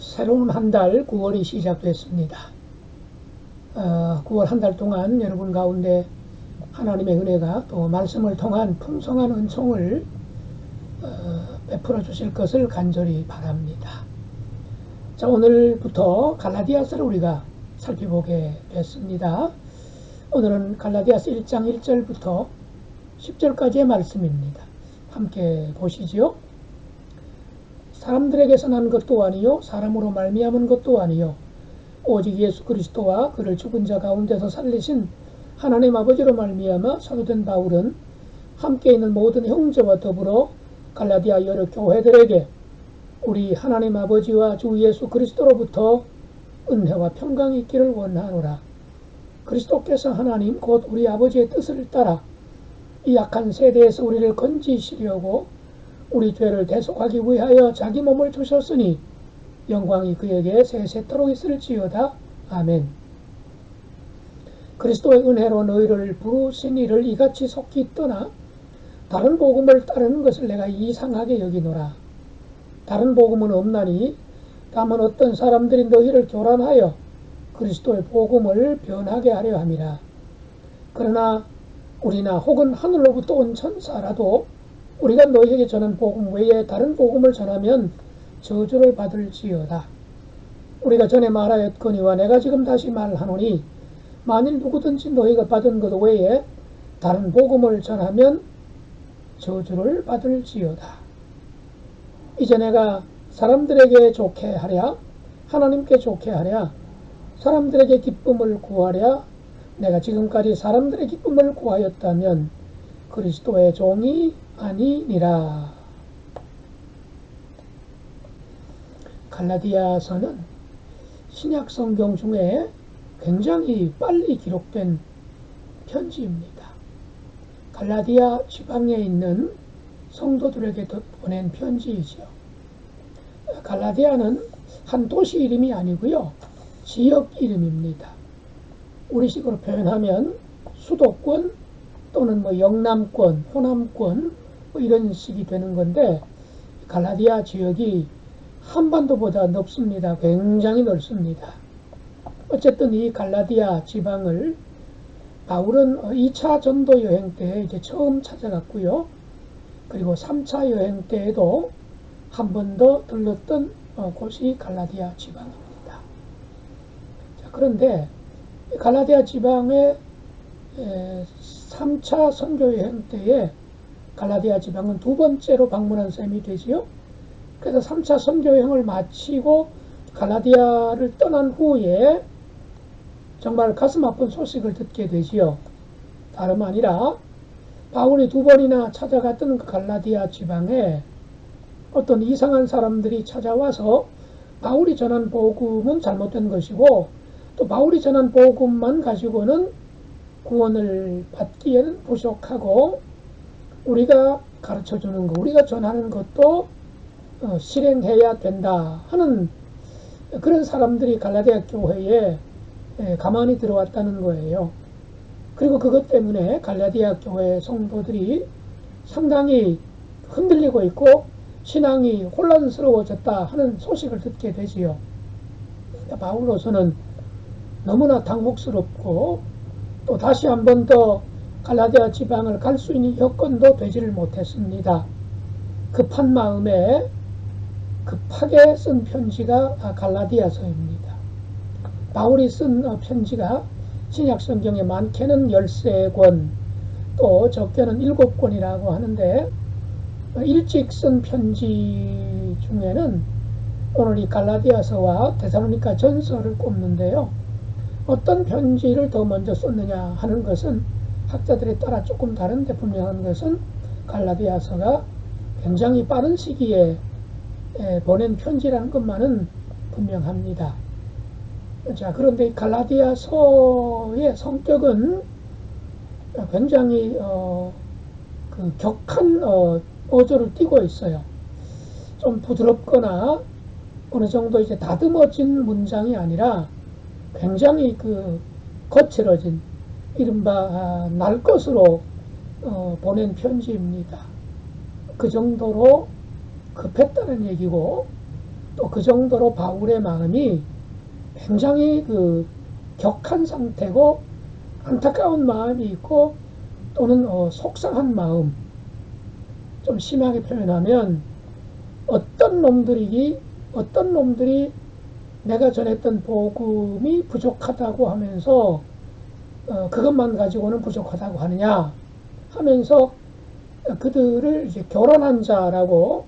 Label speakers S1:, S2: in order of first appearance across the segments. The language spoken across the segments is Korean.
S1: 새로운 한 달 9월이 시작됐습니다. 9월 한 달 동안 여러분 가운데 하나님의 은혜가 또 말씀을 통한 풍성한 은총을 베풀어 주실 것을 간절히 바랍니다. 자, 오늘부터 갈라디아서를 우리가 살펴보게 됐습니다. 오늘은 갈라디아서 1장 1절부터 10절까지의 말씀입니다. 함께 보시지요. 사람들에게서 난 것도 아니요 사람으로 말미암은 것도 아니요 오직 예수 그리스도와 그를 죽은 자 가운데서 살리신 하나님 아버지로 말미암아 사도된 바울은 함께 있는 모든 형제와 더불어 갈라디아 여러 교회들에게 우리 하나님 아버지와 주 예수 그리스도로부터 은혜와 평강이 있기를 원하노라. 그리스도께서 하나님 곧 우리 아버지의 뜻을 따라 이 악한 세대에서 우리를 건지시려고 우리 죄를 대속하기 위하여 자기 몸을 주셨으니 영광이 그에게 세세토록 있을지어다. 아멘. 그리스도의 은혜로 너희를 부르신 이를 이같이 속히 떠나 다른 복음을 따르는 것을 내가 이상하게 여기노라. 다른 복음은 없나니 다만 어떤 사람들이 너희를 교란하여 그리스도의 복음을 변하게 하려 함이라. 그러나 우리나 혹은 하늘로부터 온 천사라도 우리가 너희에게 전한 복음 외에 다른 복음을 전하면 저주를 받을지어다. 우리가 전에 말하였거니와 내가 지금 다시 말하노니 만일 누구든지 너희가 받은 것 외에 다른 복음을 전하면 저주를 받을지어다. 이제 내가 사람들에게 좋게 하랴 하나님께 좋게 하랴 사람들에게 기쁨을 구하랴 내가 지금까지 사람들의 기쁨을 구하였다면 그리스도의 종이 아니니라. 갈라디아서는 신약 성경 중에 굉장히 빨리 기록된 편지입니다. 갈라디아 지방에 있는 성도들에게 보낸 편지이죠. 갈라디아는 한 도시 이름이 아니고요, 지역 이름입니다. 우리식으로 표현하면 수도권 또는 영남권, 호남권 이런 식이 되는 건데 갈라디아 지역이 한반도보다 넓습니다. 굉장히 넓습니다. 어쨌든 이 갈라디아 지방을 바울은 2차 전도 여행 때 이제 처음 찾아갔고요. 그리고 3차 여행 때에도 한 번 더 들렀던 곳이 갈라디아 지방입니다. 자, 그런데 갈라디아 지방의 3차 선교 여행 때에 갈라디아 지방은 두 번째로 방문한 셈이 되지요. 그래서 3차 선교 여행을 마치고 갈라디아를 떠난 후에 정말 가슴 아픈 소식을 듣게 되지요. 다름 아니라 바울이 두 번이나 찾아갔던 그 갈라디아 지방에 어떤 이상한 사람들이 찾아와서 바울이 전한 복음은 잘못된 것이고 또 바울이 전한 복음만 가지고는 구원을 받기에는 부족하고 우리가 가르쳐주는 것, 우리가 전하는 것도 실행해야 된다 하는 그런 사람들이 갈라디아 교회에 가만히 들어왔다는 거예요. 그리고 그것 때문에 갈라디아 교회 성도들이 상당히 흔들리고 있고 신앙이 혼란스러워졌다 하는 소식을 듣게 되지요. 바울로서는 너무나 당혹스럽고 또 다시 한 번 더 갈라디아 지방을 갈 수 있는 여건도 되지를 못했습니다. 급한 마음에 급하게 쓴 편지가 갈라디아서입니다. 바울이 쓴 편지가 신약 성경에 많게는 13권 또 적게는 7권이라고 하는데 일찍 쓴 편지 중에는 오늘 이 갈라디아서와 데살로니가 전서를 꼽는데요. 어떤 편지를 더 먼저 썼느냐 하는 것은 학자들에 따라 조금 다른데 분명한 것은 갈라디아서가 굉장히 빠른 시기에 보낸 편지라는 것만은 분명합니다. 자, 그런데 갈라디아서의 성격은 굉장히 격한 어조를 띠고 있어요. 좀 부드럽거나 어느 정도 이제 다듬어진 문장이 아니라 굉장히 거칠어진 이른바 날 것으로 보낸 편지입니다. 그 정도로 급했다는 얘기고 또 그 정도로 바울의 마음이 굉장히 격한 상태고 안타까운 마음이 있고 또는 속상한 마음, 좀 심하게 표현하면 어떤 놈들이 내가 전했던 복음이 부족하다고 하면서 그것만 가지고는 부족하다고 하느냐 하면서 그들을 이제 교란한 자라고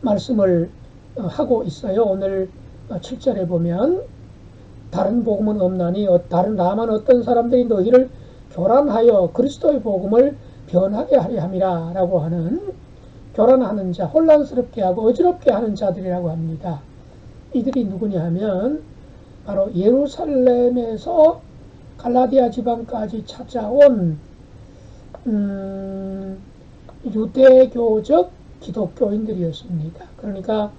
S1: 말씀을 하고 있어요. 오늘 7절에 보면 다른 복음은 없나니 다만 어떤 사람들이 너희를 교란하여 그리스도의 복음을 변하게 하려 함이라 라고 하는, 교란하는 자, 혼란스럽게 하고 어지럽게 하는 자들이라고 합니다. 이들이 누구냐 하면 바로 예루살렘에서 갈라디아 지방까지 찾아온 유대교적 기독교인들이었습니다. 그러니까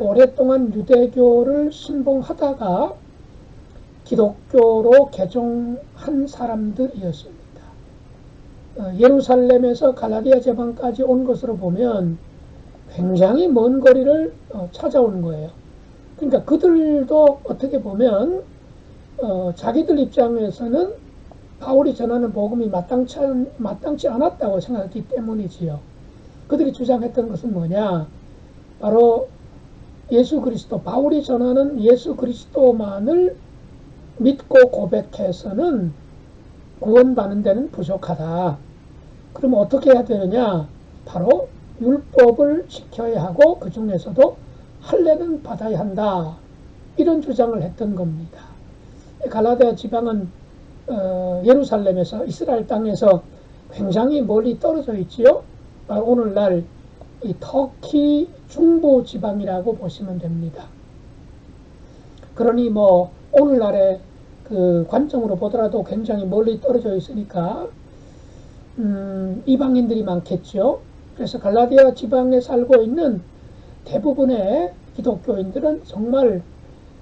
S1: 오랫동안 유대교를 신봉하다가 기독교로 개종한 사람들이었습니다. 예루살렘에서 갈라디아 지방까지 온 것으로 보면 굉장히 먼 거리를 찾아오는 거예요. 그러니까 그들도 어떻게 보면 자기들 입장에서는 바울이 전하는 복음이 마땅치 않았다고 생각했기 때문이지요. 그들이 주장했던 것은 뭐냐? 바로 예수 그리스도, 바울이 전하는 예수 그리스도만을 믿고 고백해서는 구원받는 데는 부족하다. 그럼 어떻게 해야 되느냐? 바로 율법을 지켜야 하고 그 중에서도 할례는 받아야 한다. 이런 주장을 했던 겁니다. 갈라디아 지방은 예루살렘에서, 이스라엘 땅에서 굉장히 멀리 떨어져 있지요. 오늘날 이 터키 중부 지방이라고 보시면 됩니다. 그러니 뭐 오늘날의 그 관점으로 보더라도 굉장히 멀리 떨어져 있으니까 이방인들이 많겠죠. 그래서 갈라디아 지방에 살고 있는 대부분의 기독교인들은 정말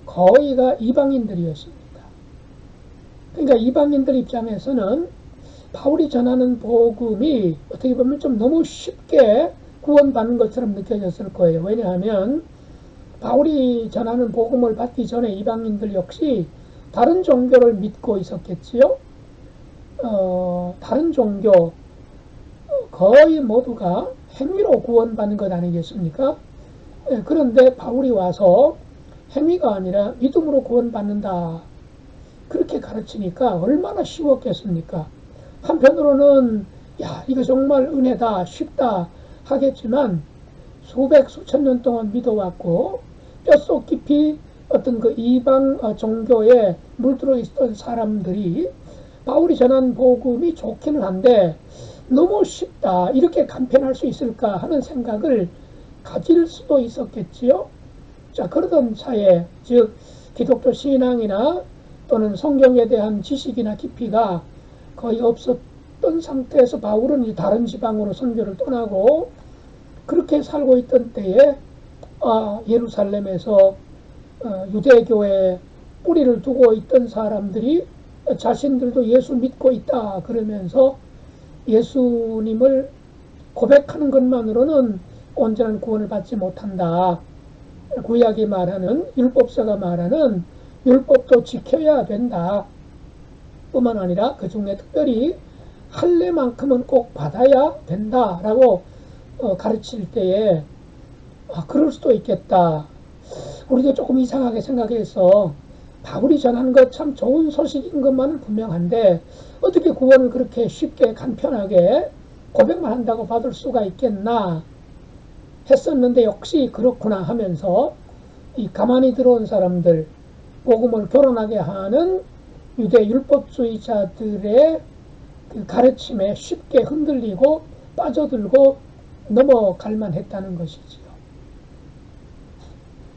S1: 거의가 이방인들이었습니다. 그러니까 이방인들 입장에서는 바울이 전하는 복음이 어떻게 보면 좀 너무 쉽게 구원받는 것처럼 느껴졌을 거예요. 왜냐하면 바울이 전하는 복음을 받기 전에 이방인들 역시 다른 종교를 믿고 있었겠지요. 다른 종교 거의 모두가 행위로 구원받는 것 아니겠습니까? 그런데 바울이 와서 행위가 아니라 믿음으로 구원받는다, 그렇게 가르치니까 얼마나 쉬웠겠습니까? 한편으로는 야, 이거 정말 은혜다, 쉽다 하겠지만 수천 년 동안 믿어왔고 뼛속 깊이 어떤 그 이방 종교에 물들어 있던 사람들이 바울이 전한 복음이 좋기는 한데 너무 쉽다, 이렇게 간편할 수 있을까 하는 생각을 가질 수도 있었겠지요. 자, 그러던 차에, 즉 기독교 신앙이나 또는 성경에 대한 지식이나 깊이가 거의 없었던 상태에서 바울은 다른 지방으로 선교를 떠나고 그렇게 살고 있던 때에 예루살렘에서 유대교에 뿌리를 두고 있던 사람들이 자신들도 예수 믿고 있다 그러면서 예수님을 고백하는 것만으로는 온전한 구원을 받지 못한다. 구약이 말하는, 율법서가 말하는 율법도 지켜야 된다. 뿐만 아니라 그 중에 특별히 할례만큼은 꼭 받아야 된다라고 가르칠 때에 그럴 수도 있겠다. 우리도 조금 이상하게 생각해서 바울이 전하는 것 참 좋은 소식인 것만은 분명한데 어떻게 구원을 그렇게 쉽게 간편하게 고백만 한다고 받을 수가 있겠나 했었는데 역시 그렇구나 하면서 이 가만히 들어온 사람들, 복음을 교란하게 하는 유대 율법주의자들의 그 가르침에 쉽게 흔들리고 빠져들고 넘어갈만 했다는 것이지요.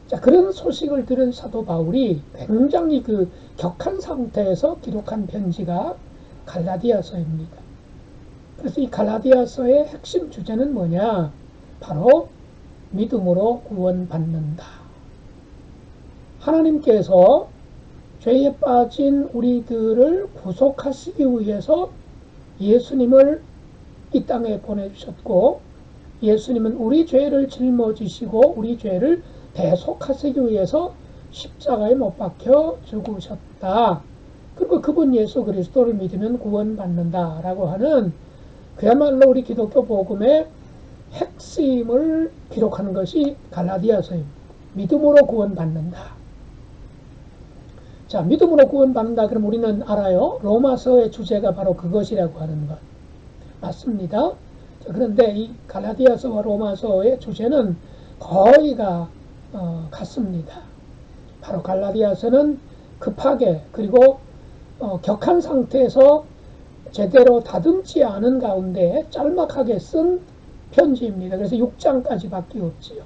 S1: 자, 그런 소식을 들은 사도 바울이 굉장히 그 격한 상태에서 기록한 편지가 갈라디아서입니다. 그래서 이 갈라디아서의 핵심 주제는 뭐냐? 바로 믿음으로 구원받는다. 하나님께서 죄에 빠진 우리들을 구속하시기 위해서 예수님을 이 땅에 보내주셨고 예수님은 우리 죄를 짊어지시고 우리 죄를 대속하시기 위해서 십자가에 못 박혀 죽으셨다. 그리고 그분 예수 그리스도를 믿으면 구원받는다라고 하는 그야말로 우리 기독교 복음의 핵심을 기록하는 것이 갈라디아서입니다. 믿음으로 구원받는다. 자, 믿음으로 구원받는다. 그럼 우리는 알아요. 로마서의 주제가 바로 그것이라고 하는 것. 맞습니다. 자, 그런데 이 갈라디아서와 로마서의 주제는 거의가 같습니다. 바로 갈라디아서는 급하게 그리고 격한 상태에서 제대로 다듬지 않은 가운데 짤막하게 쓴 편지입니다. 그래서 6장까지밖에 없지요.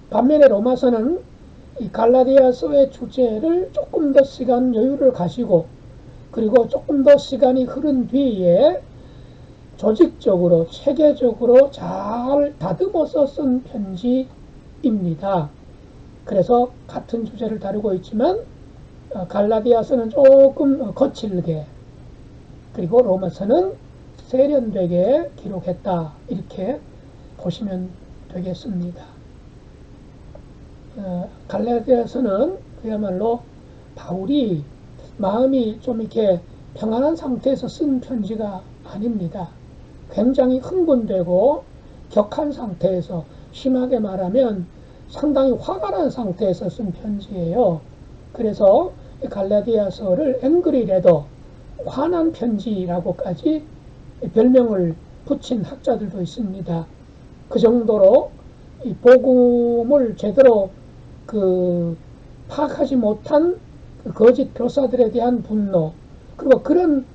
S1: 반면에 로마서는 이 갈라디아서의 주제를 조금 더 시간 여유를 가지고 그리고 조금 더 시간이 흐른 뒤에 조직적으로 체계적으로 잘 다듬어서 쓴 편지입니다. 그래서 같은 주제를 다루고 있지만 갈라디아서는 조금 거칠게 그리고 로마서는 세련되게 기록했다. 이렇게 보시면 되겠습니다. 갈라디아서는 그야말로 바울이 마음이 좀 이렇게 평안한 상태에서 쓴 편지가 아닙니다. 굉장히 흥분되고 격한 상태에서 심하게 말하면 상당히 화가 난 상태에서 쓴 편지예요. 그래서 갈라디아서를 앵그리 레더, 화난 편지라고까지 별명을 붙인 학자들도 있습니다. 그 정도로 이 복음을 제대로 파악하지 못한 그 거짓 교사들에 대한 분노, 그리고 그런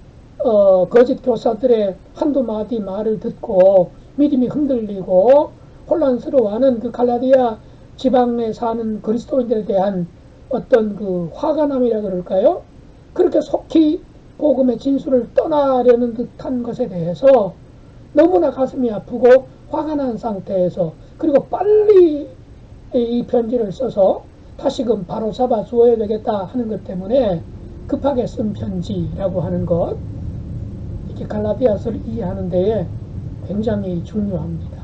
S1: 거짓 교사들의 한두 마디 말을 듣고 믿음이 흔들리고 혼란스러워하는 그 갈라디아 지방에 사는 그리스도인들에 대한 어떤 그 화가 남이라 그럴까요? 그렇게 속히 복음의 진술을 떠나려는 듯한 것에 대해서 너무나 가슴이 아프고 화가 난 상태에서 그리고 빨리 이 편지를 써서 다시금 바로 잡아 주어야 되겠다 하는 것 때문에 급하게 쓴 편지라고 하는 것, 이렇게 갈라디아서를 이해하는 데에 굉장히 중요합니다.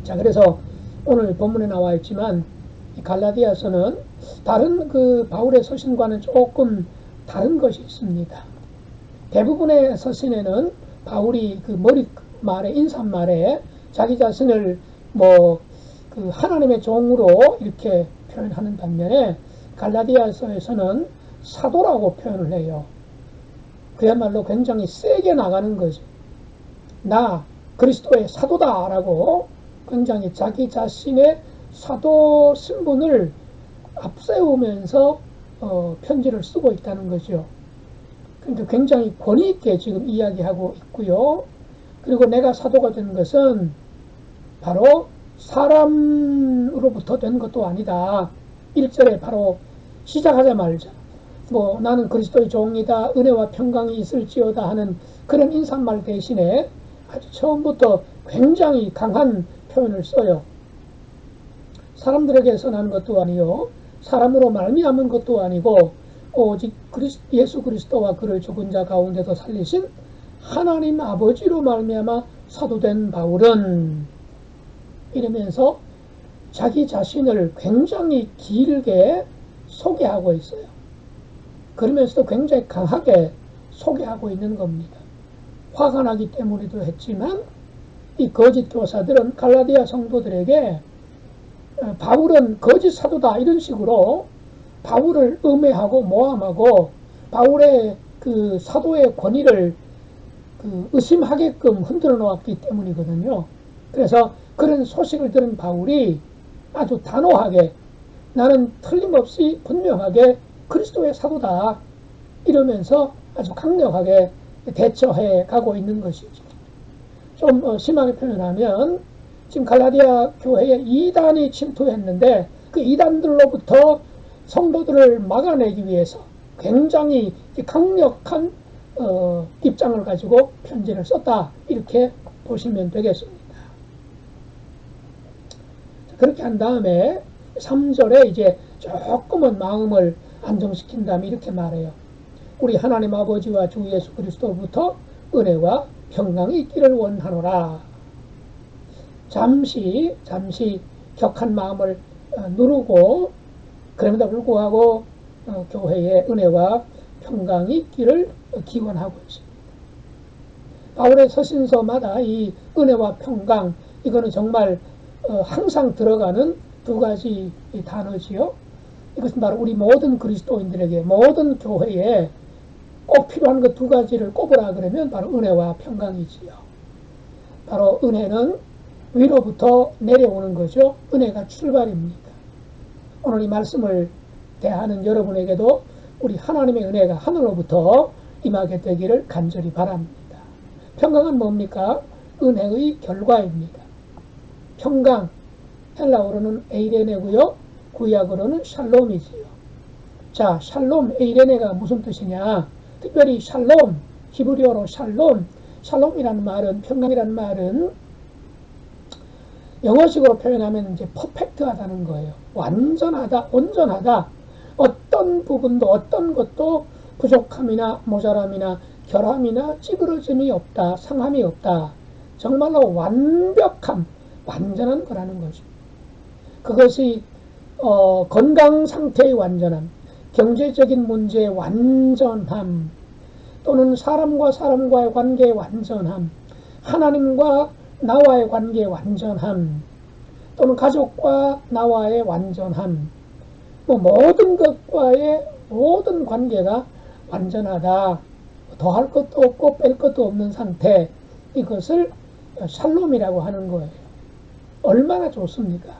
S1: 자, 그래서 오늘 본문에 나와 있지만 이 갈라디아서는 다른 그 바울의 서신과는 조금 다른 것이 있습니다. 대부분의 서신에는 바울이 그 머릿말에 인사말에 자기 자신을 그 하나님의 종으로 이렇게 표현하는 반면에 갈라디아서에서는 사도라고 표현을 해요. 그야말로 굉장히 세게 나가는 거죠. 나 그리스도의 사도다라고 굉장히 자기 자신의 사도 신분을 앞세우면서 편지를 쓰고 있다는 거죠. 그러니까 굉장히 권위 있게 지금 이야기하고 있고요. 그리고 내가 사도가 된 것은 바로 사람으로부터 된 것도 아니다. 1절에 바로 시작하자마자 나는 그리스도의 종이다, 은혜와 평강이 있을지어다 하는 그런 인사말 대신에 아주 처음부터 굉장히 강한 표현을 써요. 사람들에게 선한 것도 아니요, 사람으로 말미암은 것도 아니고 오직 예수 그리스도와 그를 죽은 자 가운데서 살리신 하나님 아버지로 말미암아 사도된 바울은, 이러면서 자기 자신을 굉장히 길게 소개하고 있어요. 그러면서도 굉장히 강하게 소개하고 있는 겁니다. 화가 나기 때문에도 했지만 이 거짓 교사들은 갈라디아 성도들에게 바울은 거짓 사도다 이런 식으로 바울을 음해하고 모함하고 바울의 그 사도의 권위를 의심하게끔 흔들어 놓았기 때문이거든요. 그래서 그런 소식을 들은 바울이 아주 단호하게 나는 틀림없이 분명하게 그리스도의 사도다 이러면서 아주 강력하게 대처해 가고 있는 것이죠. 좀 심하게 표현하면 지금 갈라디아 교회에 이단이 침투했는데 그 이단들로부터 성도들을 막아내기 위해서 굉장히 강력한 입장을 가지고 편지를 썼다 이렇게 보시면 되겠습니다. 그렇게 한 다음에 3절에 이제 조금은 마음을 안정시킨 다음에 이렇게 말해요. 우리 하나님 아버지와 주 예수 그리스도부터 은혜와 평강이 있기를 원하노라. 잠시 격한 마음을 누르고, 그럼에도 불구하고 교회에 은혜와 평강이 있기를 기원하고 있습니다. 바울의 서신서마다 이 은혜와 평강, 이거는 정말 항상 들어가는 두 가지 단어지요. 이것은 바로 우리 모든 그리스도인들에게, 모든 교회에 꼭 필요한 그 두 가지를 꼽으라 그러면 바로 은혜와 평강이지요. 바로 은혜는 위로부터 내려오는 거죠. 은혜가 출발입니다. 오늘 이 말씀을 대하는 여러분에게도 우리 하나님의 은혜가 하늘로부터 임하게 되기를 간절히 바랍니다. 평강은 뭡니까? 은혜의 결과입니다. 평강, 헬라어로는 에이레네고요, 구약어로는 샬롬이지요. 자, 샬롬, 에이레네가 무슨 뜻이냐? 특별히 샬롬, 히브리어로 샬롬이라는 말은, 평강이라는 말은 영어식으로 표현하면 이제 퍼펙트하다는 거예요. 완전하다, 온전하다. 어떤 부분도, 어떤 것도 부족함이나 모자람이나 결함이나 찌그러짐이 없다, 상함이 없다. 정말로 완벽함, 완전한 거라는 거죠. 그것이 건강 상태의 완전함, 경제적인 문제의 완전함, 또는 사람과 사람과의 관계의 완전함, 하나님과 나와의 관계의 완전함, 또는 가족과 나와의 완전함, 모든 것과의 모든 관계가 완전하다. 더할 것도 없고 뺄 것도 없는 상태, 이것을 샬롬이라고 하는 거예요. 얼마나 좋습니까?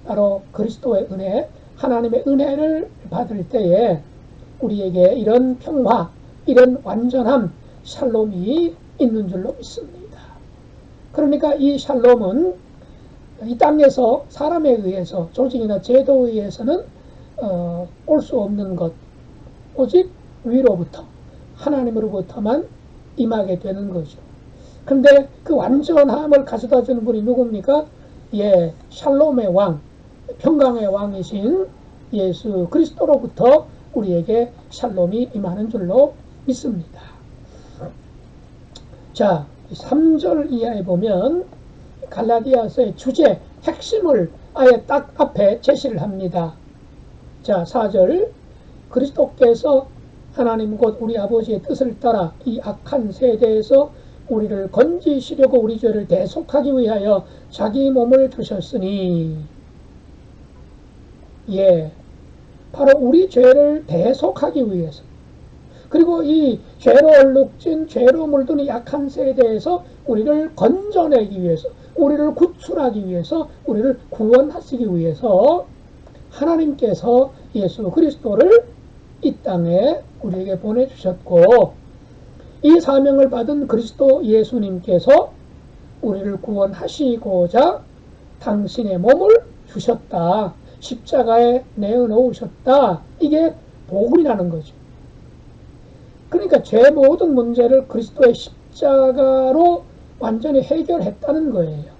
S1: 바로 그리스도의 은혜, 하나님의 은혜를 받을 때에 우리에게 이런 평화, 이런 완전함, 샬롬이 있는 줄로 믿습니다. 그러니까 이 샬롬은 이 땅에서 사람에 의해서, 조직이나 제도에 의해서는 올 수 없는 것, 오직 위로부터, 하나님으로부터만 임하게 되는 거죠. 그런데 그 완전함을 가져다 주는 분이 누굽니까? 예, 샬롬의 왕, 평강의 왕이신 예수 그리스도로부터 우리에게 샬롬이 임하는 줄로 믿습니다. 자, 3절 이하에 보면 갈라디아서의 주제, 핵심을 아예 딱 앞에 제시를 합니다. 자, 4절, 그리스도께서 하나님 곧 우리 아버지의 뜻을 따라 이 악한 세대에서 우리를 건지시려고 우리 죄를 대속하기 위하여 자기 몸을 주셨으니, 예, 바로 우리 죄를 대속하기 위해서, 그리고 이 죄로 얼룩진, 죄로 물든 이 악한 세대에서 우리를 건져내기 위해서, 우리를 구출하기 위해서, 우리를 구원하시기 위해서 하나님께서 예수 그리스도를 이 땅에 우리에게 보내주셨고, 이 사명을 받은 그리스도 예수님께서 우리를 구원하시고자 당신의 몸을 주셨다, 십자가에 내어놓으셨다. 이게 복음이라는 거죠. 그러니까 죄 모든 문제를 그리스도의 십자가로 완전히 해결했다는 거예요.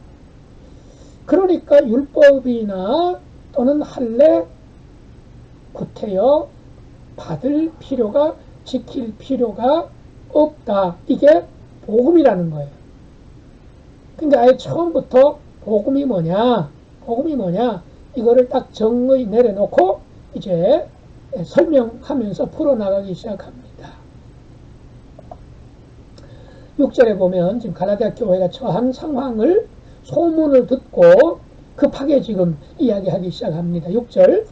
S1: 그러니까 율법이나 또는 할례, 구태여 받을 필요가, 지킬 필요가 없다. 이게 복음이라는 거예요. 그러니까 아예 처음부터 복음이 뭐냐, 이거를 딱 정의 내려놓고 이제 설명하면서 풀어나가기 시작합니다. 6절에 보면 지금 갈라디아 교회가 처한 상황을, 소문을 듣고 급하게 지금 이야기하기 시작합니다. 6절,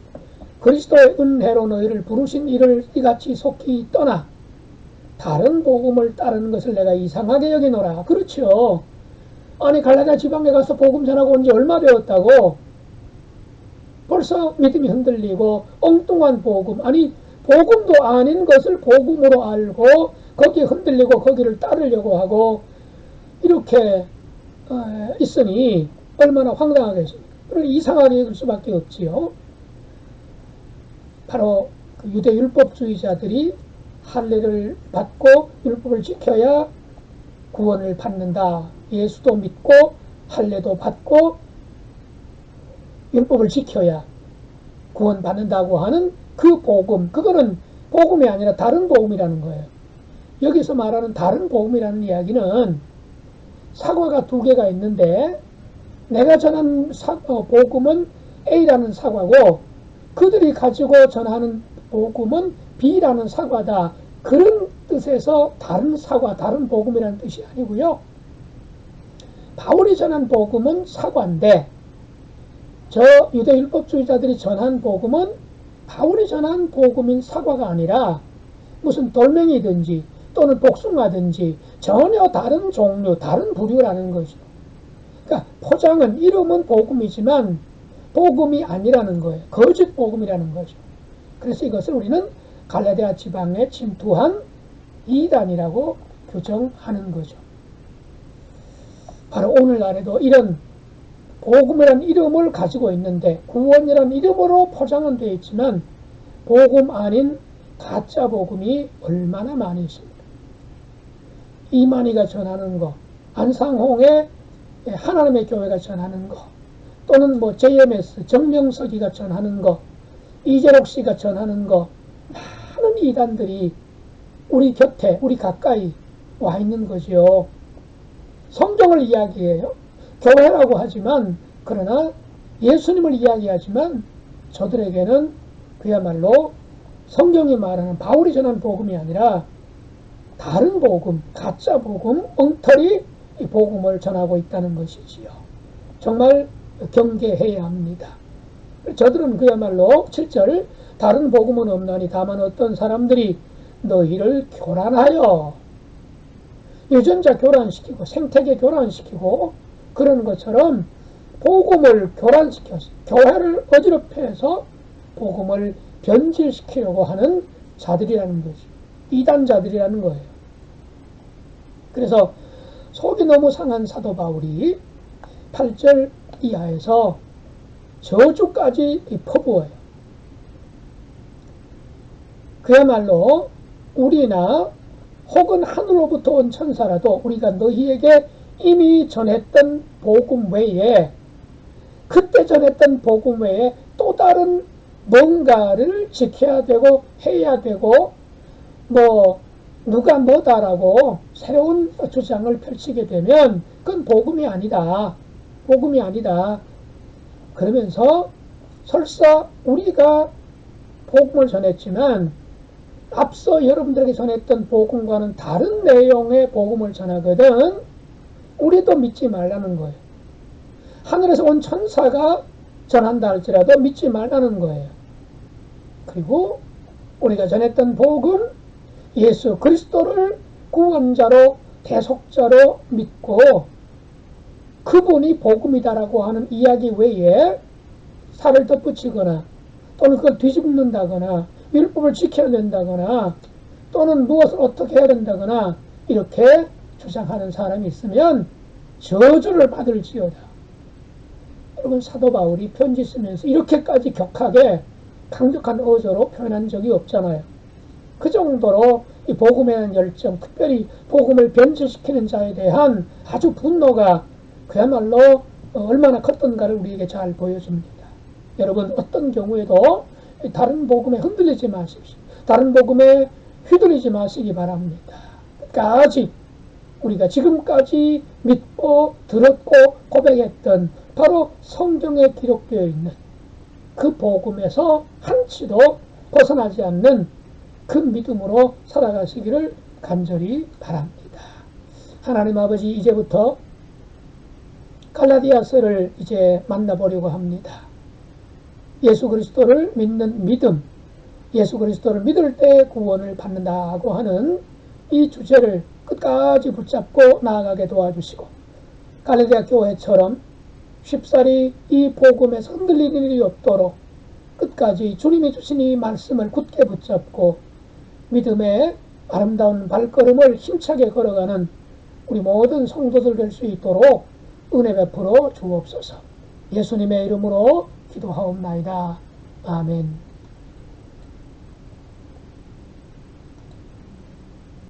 S1: 그리스도의 은혜로 너희를 부르신 이를 이같이 속히 떠나 다른 복음을 따르는 것을 내가 이상하게 여기노라. 그렇죠. 아니, 갈라디아 지방에 가서 복음 전하고 온 지 얼마 되었다고? 벌써 믿음이 흔들리고 엉뚱한 복음, 아니 복음도 아닌 것을 복음으로 알고 거기에 흔들리고 거기를 따르려고 하고 이렇게 있으니 얼마나 황당하겠습니까? 그러니 이상하게 여길 수밖에 없지요. 바로 그 유대 율법주의자들이 할례를 받고 율법을 지켜야 구원을 받는다. 예수도 믿고 할례도 받고 율법을 지켜야 구원받는다고 하는 그 복음, 그거는 복음이 아니라 다른 복음이라는 거예요. 여기서 말하는 다른 복음이라는 이야기는 사과가 두 개가 있는데 내가 전한 복음은 A라는 사과고 그들이 가지고 전하는 복음은 B라는 사과다. 그런 뜻에서 다른 사과, 다른 복음이라는 뜻이 아니고요. 바울이 전한 복음은 사과인데 저 유대율법주의자들이 전한 복음은 바울이 전한 복음인 사과가 아니라 무슨 돌멩이든지 또는 복숭아든지 전혀 다른 종류, 다른 부류라는 거죠. 그러니까 포장은, 이름은 복음이지만 복음이 아니라는 거예요. 거짓 복음이라는 거죠. 그래서 이것을 우리는 갈라디아 지방에 침투한 이단이라고 규정하는 거죠. 바로 오늘날에도 이런 복음이라는 이름을 가지고 있는데 구원이라는 이름으로 포장은 되어 있지만 복음 아닌 가짜 복음이 얼마나 많이 있습니다. 이만희가 전하는 거, 안상홍의 하나님의 교회가 전하는 거, 또는 뭐 JMS 정명석이가 전하는 거, 이재록 씨가 전하는 거, 많은 이단들이 우리 곁에, 우리 가까이 와 있는 거죠. 성경을 이야기해요. 교회라고 하지만, 그러나 예수님을 이야기하지만 저들에게는 그야말로 성경이 말하는 바울이 전한 복음이 아니라 다른 복음, 가짜 복음, 엉터리 이 복음을 전하고 있다는 것이지요. 정말 경계해야 합니다. 저들은 그야말로 7절 다른 복음은 없나니 다만 어떤 사람들이 너희를 교란하여, 유전자 교란시키고 생태계 교란시키고 그러는 것처럼 복음을 교란시켜서 교회를 어지럽혀서 복음을 변질시키려고 하는 자들이라는 거죠. 이단자들이라는 거예요. 그래서 속이 너무 상한 사도 바울이 8절 이하에서 저주까지 퍼부어요. 그야말로 우리나 혹은 하늘로부터 온 천사라도 우리가 너희에게 이미 전했던 복음 외에, 그때 전했던 복음 외에 또 다른 뭔가를 지켜야 되고 해야 되고 뭐 누가 뭐다라고 새로운 주장을 펼치게 되면 그건 복음이 아니다. 복음이 아니다. 그러면서 설사 우리가 복음을 전했지만 앞서 여러분들에게 전했던 복음과는 다른 내용의 복음을 전하거든 우리도 믿지 말라는 거예요. 하늘에서 온 천사가 전한다 할지라도 믿지 말라는 거예요. 그리고 우리가 전했던 복음, 예수 그리스도를 구원자로 대속자로 믿고 그분이 복음이다라고 하는 이야기 외에 살을 덧붙이거나 또는 그걸 뒤집는다거나 율법을 지켜야 된다거나 또는 무엇을 어떻게 해야 된다거나 이렇게 주장하는 사람이 있으면 저주를 받을지어다. 여러분, 사도 바울이 편지 쓰면서 이렇게까지 격하게 강력한 어조로 표현한 적이 없잖아요. 그 정도로 이 복음에 대한 열정, 특별히 복음을 변질시키는 자에 대한 아주 분노가 그야말로 얼마나 컸던가를 우리에게 잘 보여줍니다. 여러분, 어떤 경우에도 다른 복음에 흔들리지 마십시오. 다른 복음에 휘둘리지 마시기 바랍니다. 끝까지 우리가 지금까지 믿고 들었고 고백했던 바로 성경에 기록되어 있는 그 복음에서 한치도 벗어나지 않는 그 믿음으로 살아가시기를 간절히 바랍니다. 하나님 아버지, 이제부터 갈라디아서를 이제 만나보려고 합니다. 예수 그리스도를 믿는 믿음, 예수 그리스도를 믿을 때 구원을 받는다고 하는 이 주제를 끝까지 붙잡고 나아가게 도와주시고 갈라디아 교회처럼 쉽사리 이 복음에서 흔들리는 일이 없도록 끝까지 주님이 주신 이 말씀을 굳게 붙잡고 믿음의 아름다운 발걸음을 힘차게 걸어가는 우리 모든 성도들 될 수 있도록 은혜 베풀어 주옵소서. 예수님의 이름으로 기도하옵나이다. 아멘.